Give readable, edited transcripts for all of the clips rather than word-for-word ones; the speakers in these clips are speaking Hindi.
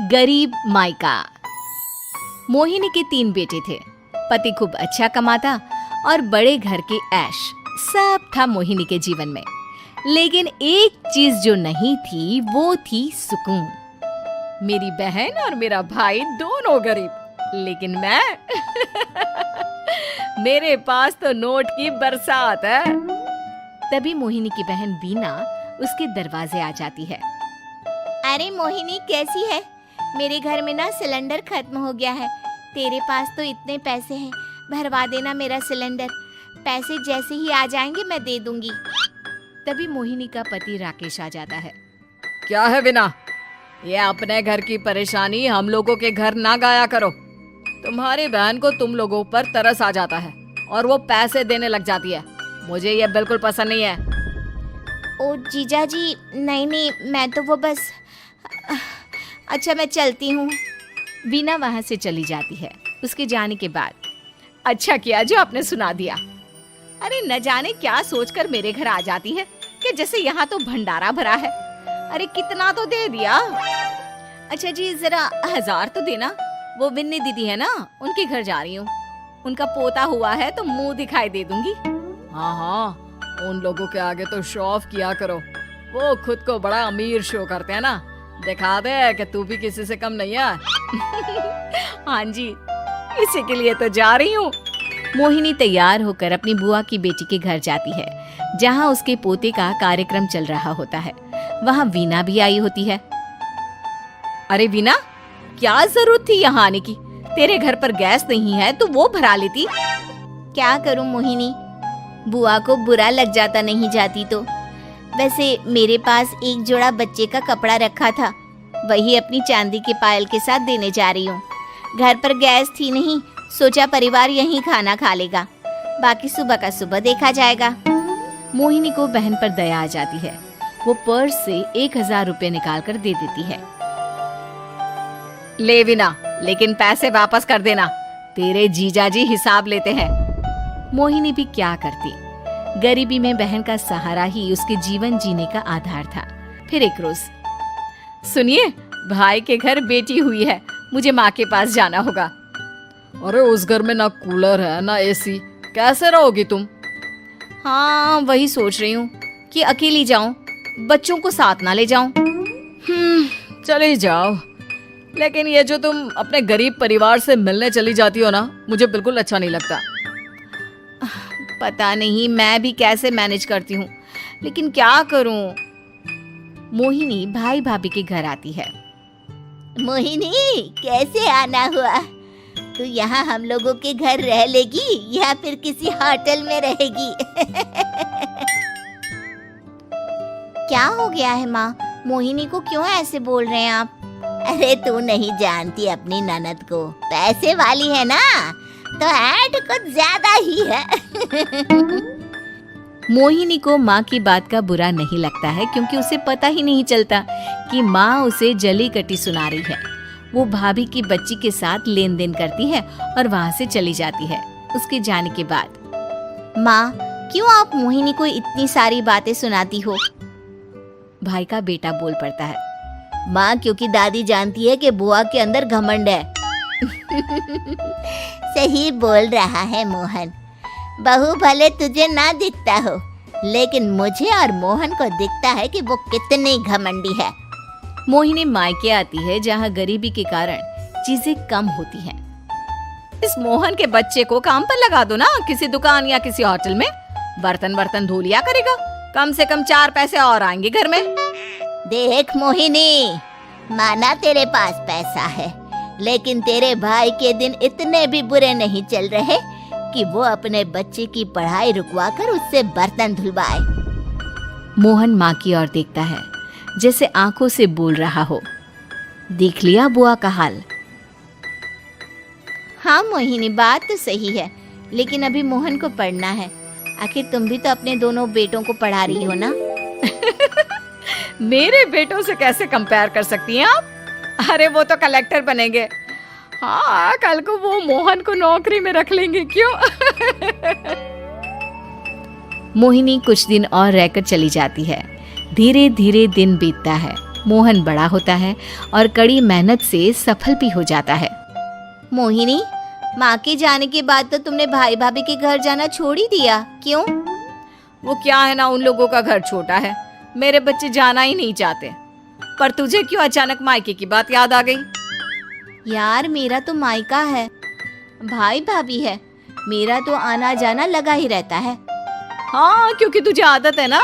गरीब मायका। मोहिनी के 3 बेटे थे। पति खूब अच्छा कमाता और बड़े घर के ऐश सब था मोहिनी के जीवन में। लेकिन एक चीज जो नहीं थी वो थी सुकून। मेरी बहन और मेरा भाई दोनों गरीब, लेकिन मैं मेरे पास तो नोट की बरसात है। तभी मोहिनी की बहन बीना उसके दरवाजे आ जाती है। अरे मोहिनी, कैसी है? मेरे घर में ना सिलेंडर खत्म हो गया है। तेरे पास तो इतने पैसे हैं, भरवा देना मेरा सिलेंडर। पैसे जैसे ही आ जाएंगे मैं दे दूंगी। तभी मोहिनी का पति राकेश आ जाता है। क्या है बिना, ये अपने घर की परेशानी हम लोगों के घर ना गाया करो। तुम्हारी बहन को तुम लोगों पर तरस आ जाता है और वो पैसे देने लग जाती है। मुझे ये बिल्कुल पसंद नहीं है। ओ जीजा जी, नहीं, मैं तो वो बस अच्छा मैं चलती हूँ। बीना वहां से चली जाती है। उसके जाने के बाद अच्छा किया जो आपने सुना दिया। अरे न जाने क्या सोचकर मेरे घर आ जाती है कि जैसे यहाँ तो भंडारा भरा है। अरे कितना तो दे दिया। अच्छा जी, जरा 1000 तो देना। वो बिन्नी दीदी है ना, उनके घर जा रही हूँ। उनका पोता हुआ है तो मुंह दिखाई दे दूंगी। हाँ, उन लोगों के आगे तो शो ऑफ किया करो। वो खुद को बड़ा अमीर शो करते हैं ना। दिखा दे कि तू भी किसी से कम नहीं है। हाँ जी, इसी के लिए तो जा रही हूँ। मोहिनी तैयार होकर अपनी बुआ की बेटी के घर जाती है, जहाँ उसके पोते का कार्यक्रम चल रहा होता है। वहाँ वीना भी आई होती है। अरे वीना, क्या जरूरत थी यहाँ आने की? तेरे घर पर गैस नहीं है तो वो भरा लेती। क्या करूं मोहिनी, बुआ को बुरा लग जाता नहीं जाती तो। वैसे मेरे पास एक जोड़ा बच्चे का कपड़ा रखा था, वही अपनी चांदी के पायल के साथ देने जा रही हूँ। घर पर गैस थी नहीं, सोचा परिवार यहीं खाना खा लेगा, बाकी सुबह का सुबह देखा जाएगा। मोहिनी को बहन पर दया आ जाती है। वो पर्स से 1000 रुपए निकाल कर दे देती है। ले वीना, लेकिन पैसे वापस कर देना, तेरे जीजाजी हिसाब लेते हैं। मोहिनी भी क्या करती, गरीबी में बहन का सहारा ही उसके जीवन जीने का आधार था। फिर एक रोज, सुनिए, भाई के घर बेटी हुई है, मुझे माँ के पास जाना होगा। अरे उस घर में ना कूलर है ना एसी, कैसे रहोगी तुम? हाँ, वही सोच रही हूँ कि अकेली जाऊं, बच्चों को साथ ना ले जाऊं। चली जाओ, लेकिन ये जो तुम अपने गरीब परिवार से मिलने चली जाती हो ना, मुझे बिल्कुल अच्छा नहीं लगता। पता नहीं मैं भी कैसे मैनेज करती हूँ, लेकिन क्या करूँ। मोहिनी भाई भाभी के घर आती है। मोहिनी, कैसे आना हुआ? तू यहाँ हम लोगों के घर रह लेगी या फिर किसी होटल में रहेगी? क्या हो गया है माँ? मोहिनी को क्यों ऐसे बोल रहे हैं आप? अरे तू नहीं जानती अपनी ननद को, पैसे वाली है ना, तो ऐड कुछ ज्यादा ही है। मोहिनी को माँ की बात का बुरा नहीं लगता है, क्योंकि उसे पता ही नहीं चलता कि माँ उसे जली कटी सुना रही है। वो भाभी की बच्ची के साथ लेन देन करती है और वहाँ से चली जाती है। उसके जाने के बाद, माँ, क्यों आप मोहिनी को इतनी सारी बातें सुनाती हो? भाई का बेटा बोल पड़ता है। माँ, क्योंकि दादी जानती है कि बुआ के अंदर घमंड है। सही बोल रहा है मोहन। बहू भले तुझे ना दिखता हो, लेकिन मुझे और मोहन को दिखता है कि वो कितनी घमंडी है। मोहिनी मायके आती है, जहाँ गरीबी के कारण चीजें कम होती हैं। इस मोहन के बच्चे को काम पर लगा दो ना, किसी दुकान या किसी होटल में। बर्तन धो लिया करेगा, कम से कम 4 पैसे और आएंगे घर में। देख मोहिनी, माना तेरे पास पैसा है, लेकिन तेरे भाई के दिन इतने भी बुरे नहीं चल रहे कि वो अपने बच्चे की पढ़ाई रुकवाकर उससे बर्तन धुलवाए। मोहन माँ की ओर देखता है, जैसे आंखों से बोल रहा हो, देख लिया बुआ का हाल। हाँ मोहिनी, बात तो सही है, लेकिन अभी मोहन को पढ़ना है। आखिर तुम भी तो अपने दोनों बेटों को पढ़ा रही हो ना। मेरे बेटों से कैसे कंपेयर कर सकती हैं आप? अरे वो तो कलेक्टर बनेंगे। हाँ, कल को वो मोहन को नौकरी में रख लेंगे, क्यों? मोहिनी कुछ दिन और रहकर चली जाती है। धीरे धीरे दिन बीतता है। मोहन बड़ा होता है और कड़ी मेहनत से सफल भी हो जाता है। मोहिनी, माँ के जाने के बाद तो तुमने भाई भाभी के घर जाना छोड़ ही दिया, क्यों? वो क्या है ना, उन लोगों का घर छोटा है, मेरे बच्चे जाना ही नहीं चाहते। पर तुझे क्यों अचानक मायके की बात याद आ गई? यार, मेरा तो मायका है, भाई भाभी है, मेरा तो आना जाना लगा ही रहता है। हाँ, क्योंकि तुझे आदत है ना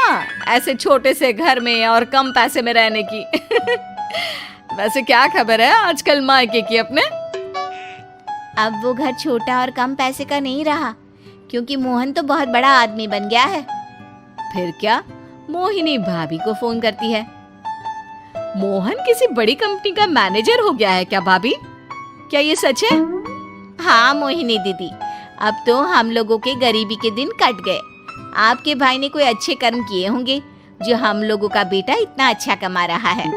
ऐसे छोटे से घर में और कम पैसे में रहने की। वैसे क्या खबर है आजकल मायके की अपने? अब वो घर छोटा और कम पैसे का नहीं रहा, क्योंकि मोहन तो बहुत बड़ा आदमी बन गया है। फिर क्या? मोहिनी भाभी को फोन करती है। मोहन किसी बड़ी कंपनी का मैनेजर हो गया है क्या भाभी? क्या ये सच है? हाँ मोहिनी दीदी, अब तो हम लोगों के गरीबी के दिन कट गए। आपके भाई ने कोई अच्छे कर्म किए होंगे जो हम लोगों का बेटा इतना अच्छा कमा रहा है।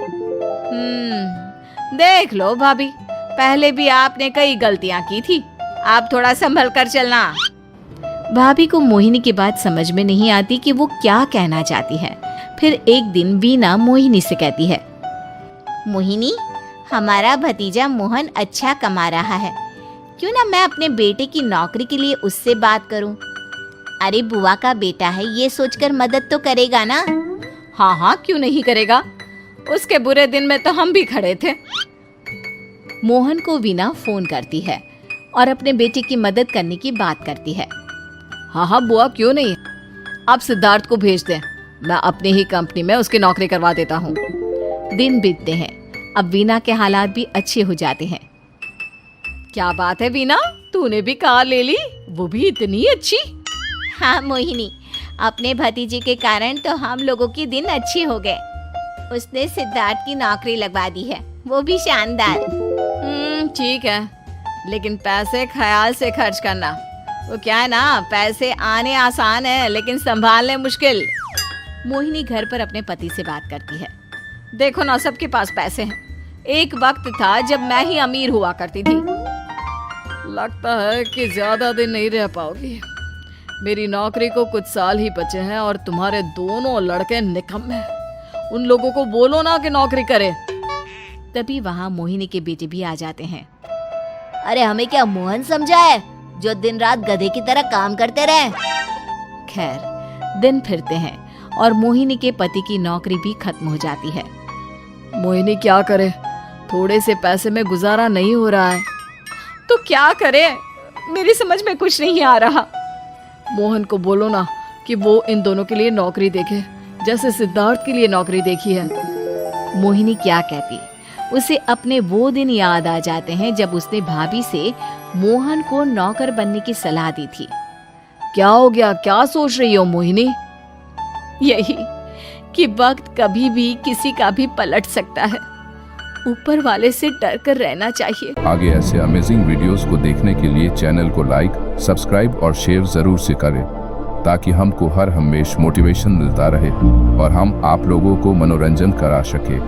देख लो भाभी, पहले भी आपने कई गलतियां की थी, आप थोड़ा संभल कर चलना। भाभी को मोहिनी की बात समझ में नहीं आती कि वो क्या कहना चाहती है। फिर एक दिन वीना मोहिनी से कहती है, मोहिनी, हमारा भतीजा मोहन अच्छा कमा रहा है, क्यों ना मैं अपने बेटे की नौकरी के लिए उससे बात करूं? अरे बुआ का बेटा है, ये सोचकर मदद तो करेगा ना? हाँ हाँ, क्यों नहीं करेगा, उसके बुरे दिन में तो हम भी खड़े थे। मोहन को वीना फोन करती है और अपने बेटे की मदद करने की बात करती है। हाँ हाँ बुआ, क्यों नहीं, आप सिद्धार्थ को भेज दें, मैं अपनी ही कंपनी में उसकी नौकरी करवा देता हूँ। दिन बीतते हैं, अब वीना के हालात भी अच्छे हो जाते हैं। क्या बात है वीना, तूने भी कार ले ली, वो भी इतनी अच्छी? हाँ मोहिनी, अपने भतीजे के कारण तो हम लोगों के दिन अच्छे हो गए। उसने सिद्धार्थ की नौकरी लगवा दी है, वो भी शानदार। ठीक है, लेकिन पैसे ख्याल से खर्च करना। वो क्या है ना, पैसे आने आसान है लेकिन संभालने मुश्किल। मोहिनी घर पर अपने पति से बात करती है। देखो ना, सबके पास पैसे हैं, एक वक्त था जब मैं ही अमीर हुआ करती थी। लगता है कि ज्यादा दिन नहीं रह पाओगी, मेरी नौकरी को कुछ साल ही बचे हैं और तुम्हारे दोनों लड़के निकम्मे हैं। उन लोगों को बोलो ना कि नौकरी करे। तभी वहाँ मोहिनी के बेटे भी आ जाते हैं। अरे हमें क्या मोहन समझा है जो दिन रात गधे की तरह काम करते रहे? खैर, दिन फिरते हैं और मोहिनी के पति की नौकरी भी खत्म हो जाती है। मोहिनी क्या करे, थोड़े से पैसे में गुजारा नहीं हो रहा है। तो क्या करे, मेरी समझ में कुछ नहीं आ रहा। मोहन को बोलो ना कि वो इन दोनों के लिए नौकरी देखे, जैसे सिद्धार्थ के लिए नौकरी देखी है। मोहिनी क्या कहती, उसे अपने वो दिन याद आ जाते हैं जब उसने भाभी से मोहन को नौकर बनने की सलाह दी थी। क्या हो गया, क्या सोच रही हो मोहिनी? यही कि वक्त कभी भी किसी का भी पलट सकता है, ऊपर वाले से डर कर रहना चाहिए। आगे ऐसे अमेजिंग वीडियोस को देखने के लिए चैनल को लाइक, सब्सक्राइब और शेयर जरूर से करें, ताकि हमको हर हमेश मोटिवेशन मिलता रहे और हम आप लोगों को मनोरंजन करा सके।